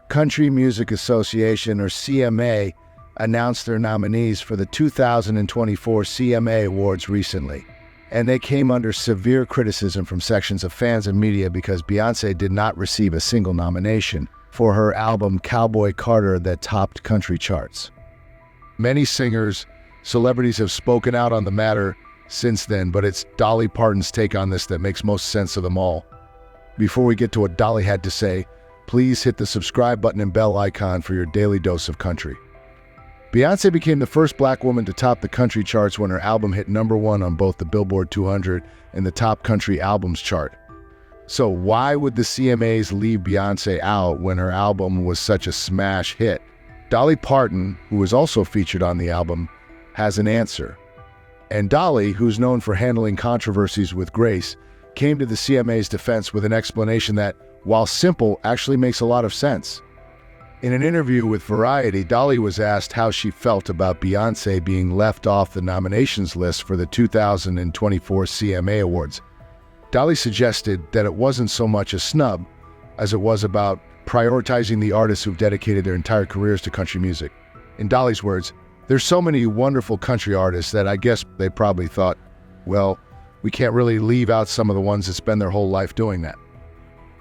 Country Music Association, or CMA, announced their nominees for the 2024 CMA Awards recently. And they came under severe criticism from sections of fans and media because Beyonce did not receive a single nomination for her album Cowboy Carter that topped country charts. Many singers, celebrities have spoken out on the matter since then, but it's Dolly Parton's take on this that makes most sense of them all. Before we get to what Dolly had to say, please hit the subscribe button and bell icon for your daily dose of country. Beyonce became the first black woman to top the country charts when her album hit #1 on both the Billboard 200 and the Top Country Albums chart. So why would the CMAs leave Beyonce out when her album was such a smash hit? Dolly Parton, who was also featured on the album, has an answer. And Dolly, who's known for handling controversies with grace, came to the CMA's defense with an explanation that, while simple, actually makes a lot of sense. In an interview with Variety, Dolly was asked how she felt about Beyonce being left off the nominations list for the 2024 CMA Awards. Dolly suggested that it wasn't so much a snub as it was about prioritizing the artists who've dedicated their entire careers to country music. In Dolly's words, "There's so many wonderful country artists that I guess they probably thought, well, we can't really leave out some of the ones that spend their whole life doing that."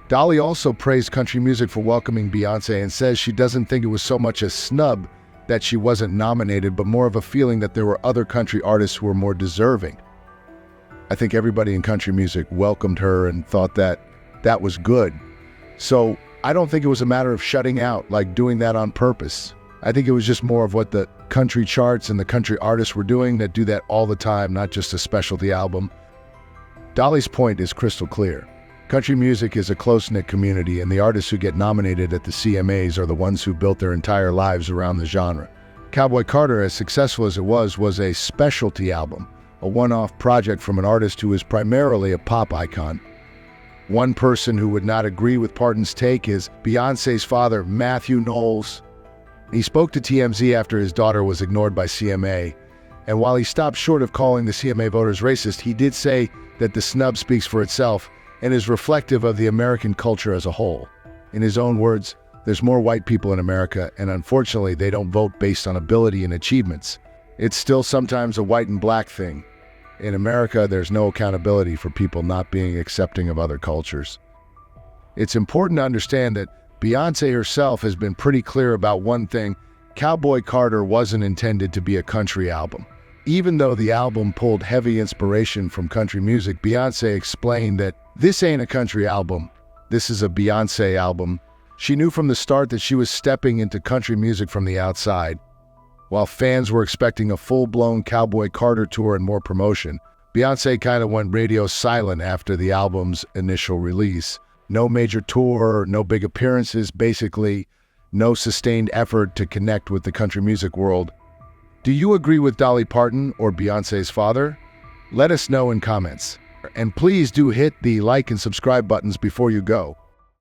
Dolly also praised country music for welcoming Beyonce and says she doesn't think it was so much a snub that she wasn't nominated, but more of a feeling that there were other country artists who were more deserving. I think everybody in country music welcomed her and thought that that was good. So I don't think it was a matter of shutting out, like doing that on purpose. I think it was just more of what the country charts and the country artists were doing that do that all the time, not just a specialty album. Dolly's point is crystal clear. Country music is a close-knit community, and the artists who get nominated at the CMAs are the ones who built their entire lives around the genre. Cowboy Carter, as successful as it was a specialty album, a one-off project from an artist who is primarily a pop icon. One person who would not agree with Parton's take is Beyonce's father, Matthew Knowles. He spoke to TMZ after his daughter was ignored by CMA, and while he stopped short of calling the CMA voters racist, he did say that the snub speaks for itself and is reflective of the American culture as a whole. In his own words, there's more white people in America, and unfortunately, they don't vote based on ability and achievements. It's still sometimes a white and black thing. In America, there's no accountability for people not being accepting of other cultures. It's important to understand that Beyonce herself has been pretty clear about one thing: Cowboy Carter wasn't intended to be a country album. Even though the album pulled heavy inspiration from country music, Beyonce explained that this ain't a country album, this is a Beyonce album. She knew from the start that she was stepping into country music from the outside. While fans were expecting a full-blown Cowboy Carter tour and more promotion, Beyonce kind of went radio silent after the album's initial release. No major tour, no big appearances, basically no sustained effort to connect with the country music world. Do you agree with Dolly Parton or Beyonce's father? Let us know in comments. And please do hit the like and subscribe buttons before you go.